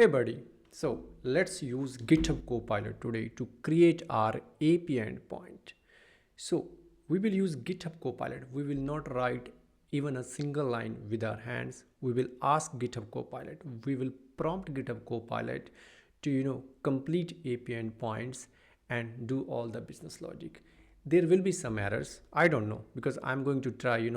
Hey buddy, so let's use GitHub Copilot today to create our API endpoint. So we will use GitHub Copilot. We will not write even a single line with our hands. We will ask GitHub Copilot. We will prompt GitHub Copilot to complete API endpoints and do all the business logic. There will be some errors. I don't know because I'm going to try,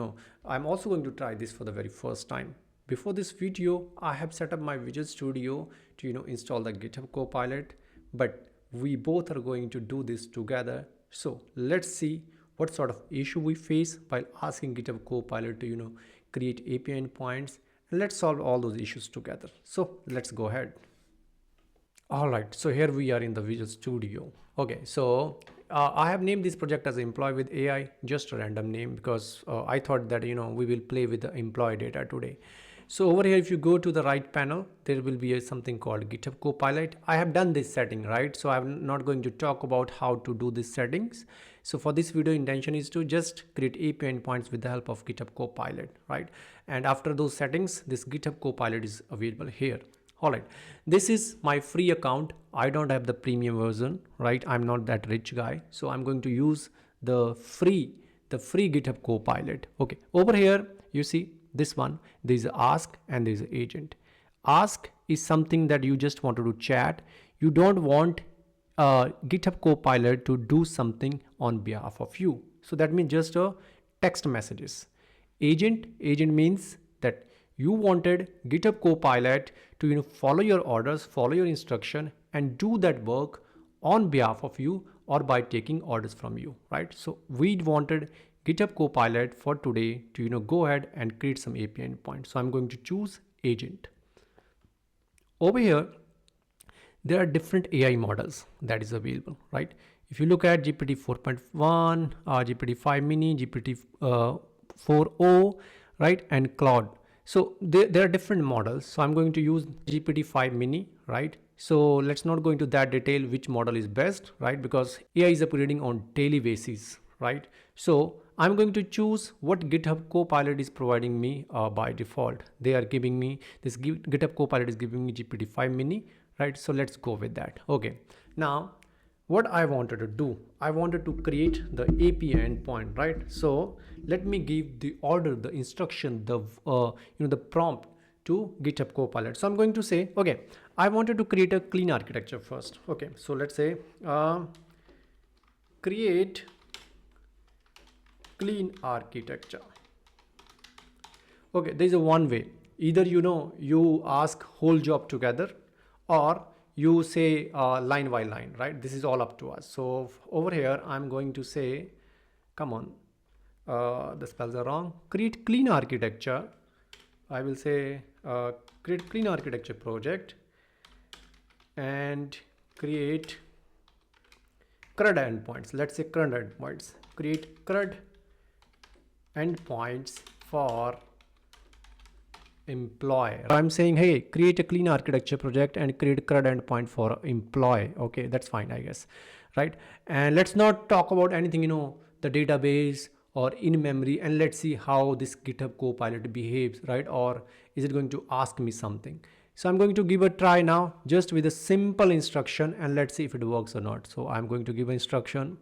I'm also going to try this for the very first time. Before this video, I have set up my Visual Studio to install the GitHub Copilot, but we both are going to do this together. So let's see what sort of issue we face while asking GitHub Copilot to create API endpoints, and let's solve all those issues together. So let's go ahead. All right, so here we are in the Visual Studio. Okay, so I have named this project as employee with AI, just a random name because I thought that we will play with the employee data today. So over here, if you go to the right panel, there will be something called GitHub Copilot. I have done this setting, right? So I'm not going to talk about how to do these settings. So for this video, intention is to just create API endpoints with the help of GitHub Copilot, right? And after those settings, this GitHub Copilot is available here. All right, this is my free account. I don't have the premium version, right? I'm not that rich guy. So I'm going to use the free GitHub Copilot. Okay, over here, you see, this one, there's ask and there's agent. Ask is something that you just wanted to chat. You don't want GitHub Copilot to do something on behalf of you. So that means just a text messages. Agent means that you wanted GitHub Copilot to follow your orders, follow your instruction, and do that work on behalf of you or by taking orders from you, right? So we wanted GitHub Copilot for today to go ahead and create some API endpoints. So I'm going to choose agent. Over here, there are different AI models that is available, right? If you look at GPT 4.1, GPT 5 mini, GPT 4o, right, and Claude. So there are different models. So I'm going to use GPT 5 mini, right? So let's not go into that detail which model is best, right? Because AI is upgrading on daily basis, right? So I'm going to choose what GitHub Copilot is providing me by default. They are giving me this GitHub Copilot is giving me GPT 5 mini, right? So let's go with that. Okay. Now, what I wanted to do, I wanted to create the API endpoint, right? So let me give the order, the instruction, the prompt to GitHub Copilot. So I'm going to say, okay, I wanted to create a clean architecture first. Okay, so let's say create clean architecture. Okay, there is a one way. Either you ask whole job together, or you say line by line, right? This is all up to us. So over here, I'm going to say, come on, the spells are wrong. Create clean architecture. I will say create clean architecture project and create CRUD endpoints. Let's say CRUD endpoints. Create CRUD endpoints for employee. I'm saying, hey, create a clean architecture project and create CRUD endpoint for employee. Okay, that's fine, I guess, right? And let's not talk about anything, the database or in memory, and let's see how this GitHub Copilot behaves, right? Or is it going to ask me something? So I'm going to give a try now just with a simple instruction, and let's see if it works or not. So I'm going to give an instruction.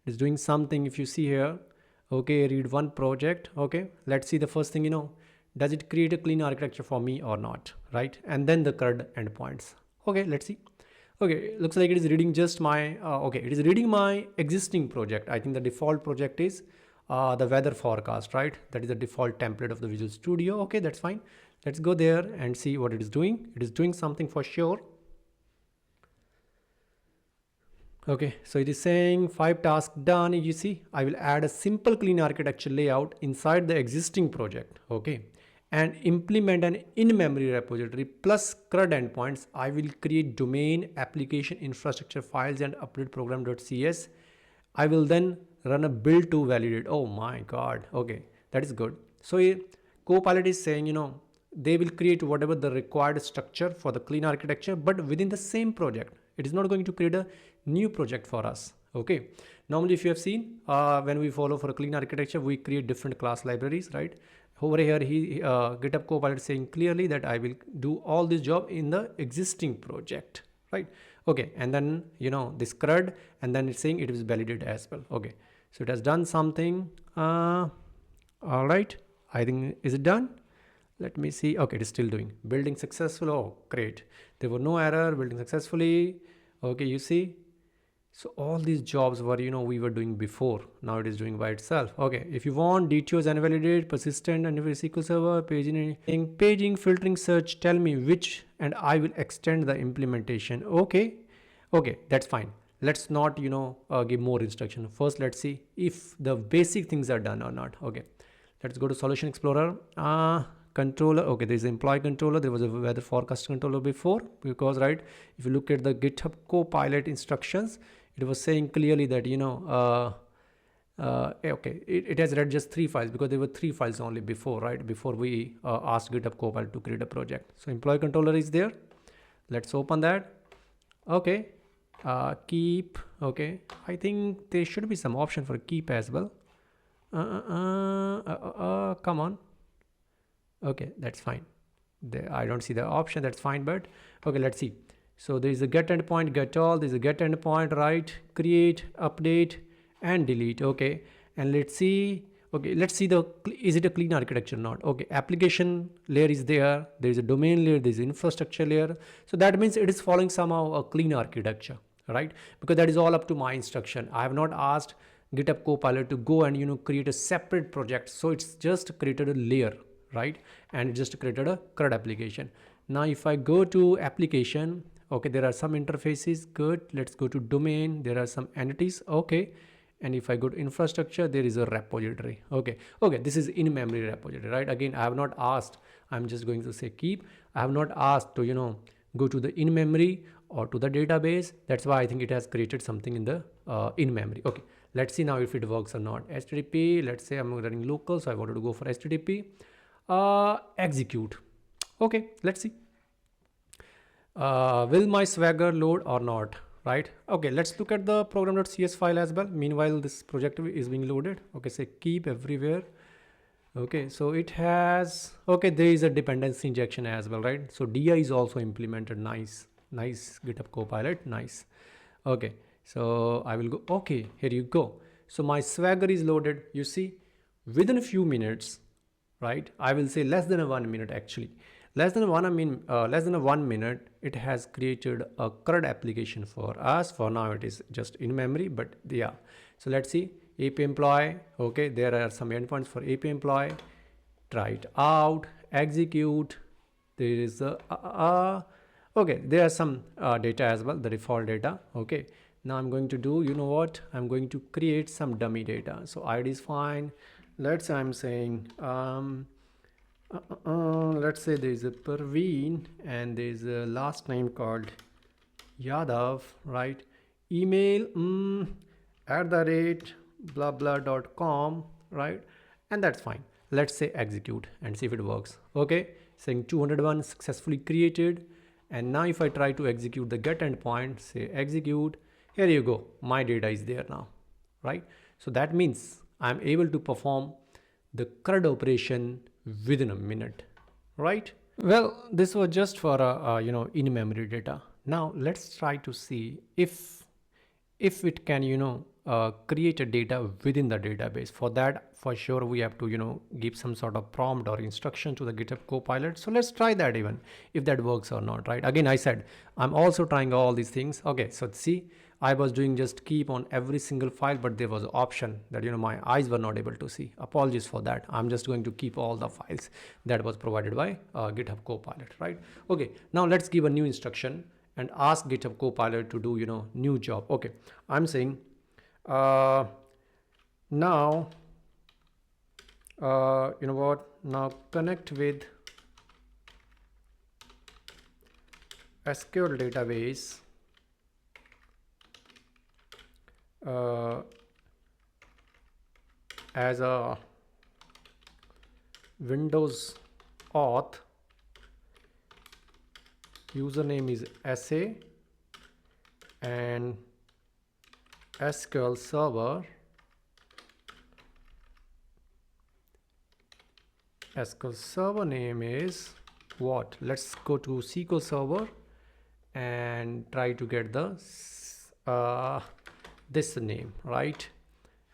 It's doing something. If you see here, okay, read one project. Okay, let's see the first thing, does it create a clean architecture for me or not, right? And then the CRUD endpoints. Okay, let's see. Okay, looks like it is reading just my, okay, it is reading my existing project. I think the default project is the weather forecast, right? That is the default template of the Visual Studio. Okay, that's fine. Let's go there and see what it is doing. It is doing something for sure. Okay, so it is saying 5 tasks done. You see, I will add a simple clean architecture layout inside the existing project. Okay, and implement an in-memory repository plus CRUD endpoints. I will create domain, application, infrastructure files and update program.cs. I will then run a build to validate. Oh my God. Okay, that is good. So Copilot is saying, they will create whatever the required structure for the clean architecture, but within the same project. It is not going to create a new project for us. Okay, normally if you have seen when we follow for a clean architecture, we create different class libraries, right? over here GitHub Copilot saying clearly that I will do all this job in the existing project, right? Okay, and then this CRUD, and then it's saying it is validated as well. Okay, so it has done something. All right, I think, is it done? Let me see. Okay, it is still doing. Building successful. Oh, great. There were no error. Building successfully. Okay, you see. So all these jobs were, we were doing before. Now it is doing by itself. Okay, if you want details and validate, persistent and SQL Server, paging, filtering, search, tell me which, and I will extend the implementation. Okay, that's fine. Let's not, give more instruction. First, let's see if the basic things are done or not. Okay, let's go to Solution Explorer. Controller. Okay, there is an employee controller. There was a weather forecast controller before, because right, if you look at the GitHub Copilot instructions, it was saying clearly that okay, it has read just 3 files, because there were 3 files only before, right, before we asked GitHub Copilot to create a project. So employee controller is there. Let's open that. Okay, keep. Okay, I think there should be some option for keep as well. Come on. Okay, that's fine. I don't see the option. That's fine, but okay, let's see. So there is a get endpoint, get all. There is a get endpoint, right? Create, update, and delete. Okay, and let's see. Okay, let's see is it a clean architecture or not? Okay, application layer is there. There is a domain layer. There is infrastructure layer. So that means it is following somehow a clean architecture, right? Because that is all up to my instruction. I have not asked GitHub Copilot to go and create a separate project. So it's just created a layer, right? And it just created a CRUD application. Now if I go to application, okay, there are some interfaces. Good. Let's go to domain. There are some entities. Okay, and if I go to infrastructure, there is a repository. Okay, this is in memory repository, right? Again, I have not asked. I'm just going to say keep. I have not asked to go to the in memory or to the database. That's why I think it has created something in the in memory. Okay, let's see now if it works or not. HTTP. Let's say I'm running local, so I wanted to go for HTTP. Execute. Okay, let's see. Will my Swagger load or not, right? Okay, let's look at the program.cs file as well. Meanwhile, this project is being loaded. Okay, say keep everywhere. Okay, so it has, okay, there is a dependency injection as well, right? So DI is also implemented. Nice GitHub Copilot, nice. Okay, so I will go. Okay, here you go. So my Swagger is loaded. You see, within a few minutes, right? I will say less than 1 minute actually. Less than 1 minute, it has created a CRUD application for us. For now, it is just in memory, but yeah. So let's see. API employee. Okay, there are some endpoints for API employee. Try it out. Execute. There is okay, there are some data as well, the default data. Okay, now I'm going to do, what? I'm going to create some dummy data. So ID is fine. Let's say I'm saying let's say there is a Parveen and there is a last name called Yadav, right? Email @blah blah.com, right? And that's fine. Let's say execute and see if it works. Okay, saying 201 successfully created. And now if I try to execute the get endpoint, say execute, here you go, my data is there now, right? So that means I'm able to perform the CRUD operation within a minute, right? Well, this was just for in-memory data. Now let's try to see if it can create a data within the database. For that, for sure, we have to give some sort of prompt or instruction to the GitHub Copilot. So let's try that, even if that works or not, right? Again, I said I'm also trying all these things. Okay, so see, I was doing just keep on every single file, but there was an option that my eyes were not able to see. Apologies for that. I'm just going to keep all the files that was provided by GitHub Copilot, right? Okay, now let's give a new instruction and ask GitHub Copilot to do new job. Okay, I'm saying now now connect with SQL database as a Windows auth. Username is SA and SQL Server SQL Server name is what? Let's go to SQL Server and try to get the this name, right?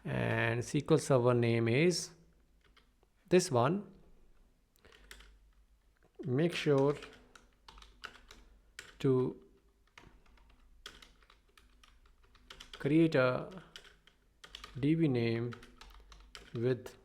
And SQL Server name is this one. Make sure to create a DB name with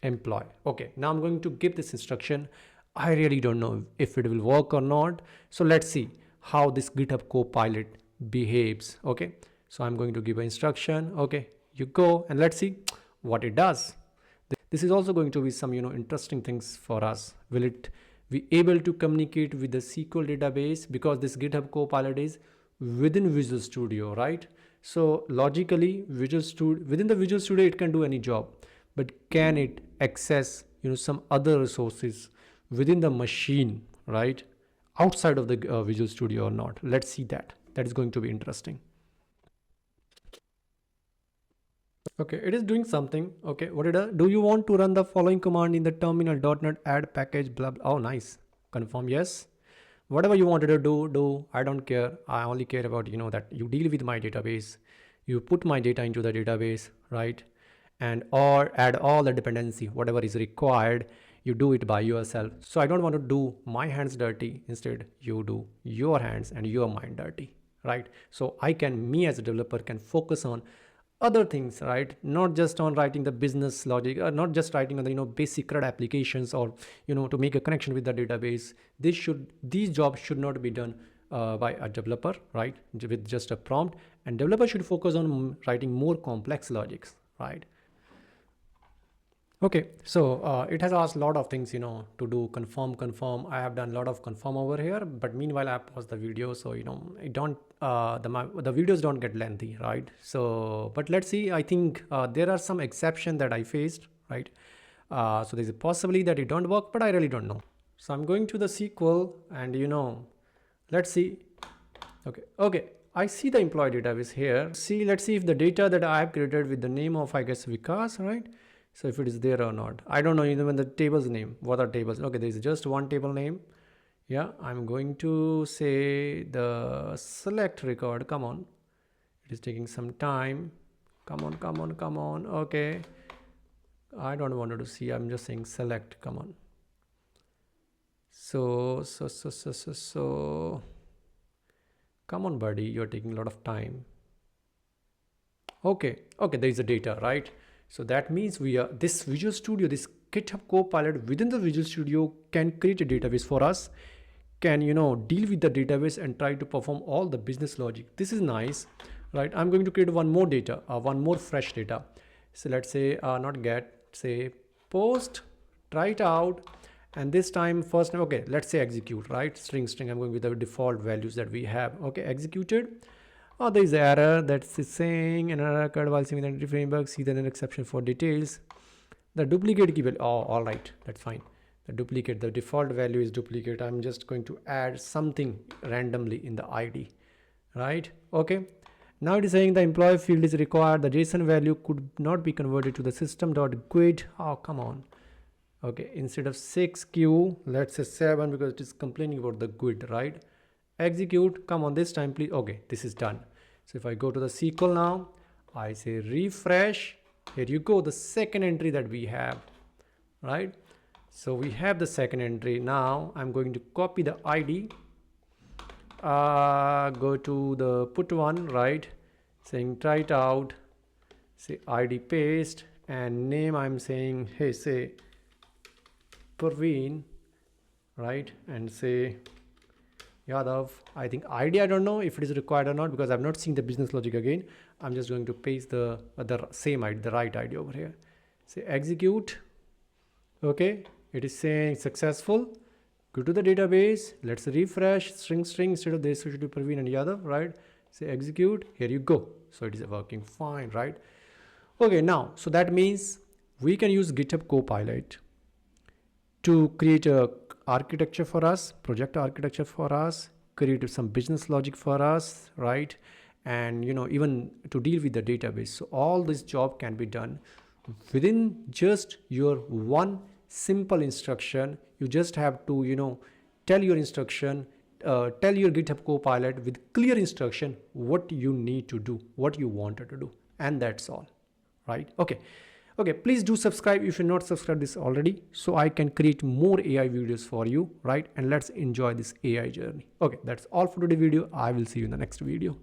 employee. Okay, now I'm going to give this instruction. I really don't know if it will work or not. So let's see how this GitHub Copilot behaves. Okay, so I'm going to give an instruction. Okay, you go and let's see what it does. This is also going to be some interesting things for us. Will it be able to communicate with the SQL database, because this GitHub Copilot is within Visual Studio, right? So logically, within the Visual Studio it can do any job, but can it access some other resources within the machine, right, outside of the Visual Studio or not? Let's see that. That is going to be interesting. Okay, it is doing something. Okay, what it does? Do you want to run the following command in the terminal? .NET add package blah blah. Oh, nice. Confirm yes. Whatever you wanted to do. I don't care. I only care about that you deal with my database. You put my data into the database, right? And or add all the dependency, whatever is required. You do it by yourself. So I don't want to do my hands dirty. Instead, you do your hands and your mind dirty, right? So me as a developer can focus on other things, right? Not just on writing the business logic, not just writing on the basic CRUD applications, or to make a connection with the database. These jobs should not be done by a developer, right, with just a prompt. And developer should focus on writing more complex logics, right? Okay, so it has asked a lot of things, to do confirm. I have done a lot of confirm over here, but meanwhile I paused the video, so it don't the videos don't get lengthy, right? So, but let's see. I think there are some exceptions that I faced, right? So there's a possibility that it don't work, but I really don't know. So I'm going to the SQL and let's see. Okay. I see the employee database here. Let's see if the data that I have created with the name of, I guess, Vikas, right? So if it is there or not, I don't know even the table's name. What are tables? Okay, there is just one table name. Yeah, I'm going to say the select record. Come on, it is taking some time. Come on. Okay, I don't want to see. I'm just saying select. Come on. So come on, buddy, you're taking a lot of time. Okay, there is a data, right? So that means this Visual Studio, this GitHub Copilot within the Visual Studio can create a database for us, can deal with the database and try to perform all the business logic. This is nice, right? I'm going to create one more fresh data. So let's say not get, say post, try it out, and this time first name. Okay, let's say execute, right? String. I'm going with the default values that we have. Okay, executed. Oh, there is an error that's saying an error occurred while seeing the entity framework. See the exception for details. The duplicate key value. Oh, all right, that's fine. The default value is duplicate. I'm just going to add something randomly in the ID, right? Okay. Now it is saying the employee field is required. The JSON value could not be converted to the system.GUID. Oh, come on. Okay, instead of 6Q, let's say 7, because it is complaining about the GUID, right? Execute. Come on, this time please. Okay, this is done. So if I go to the SQL now, I say refresh. Here you go, the second entry that we have, right? So we have the second entry. Now I'm going to copy the ID, go to the put one, right, saying try it out, say ID paste, and name I'm saying, hey, say Praveen, right, and say Yadav. I think ID, I don't know if it is required or not, because I've not seen the business logic again. I'm just going to paste the same ID, the right ID over here. Say execute. Okay, it is saying successful. Go to the database. Let's refresh. String instead of this, it should be Praveen and Yadav, right? Say execute. Here you go. So it is working fine, right? Okay, now, so that means we can use GitHub Copilot to create a architecture for us, project architecture for us, create some business logic for us, right? And even to deal with the database. So all this job can be done within just your one simple instruction. You just have to, tell your instruction, tell your GitHub Copilot with clear instruction what you need to do, what you wanted to do, and that's all, right? Okay, please do subscribe if you're not subscribed this already, so I can create more AI videos for you, right? And let's enjoy this AI journey. Okay, that's all for today's video. I will see you in the next video.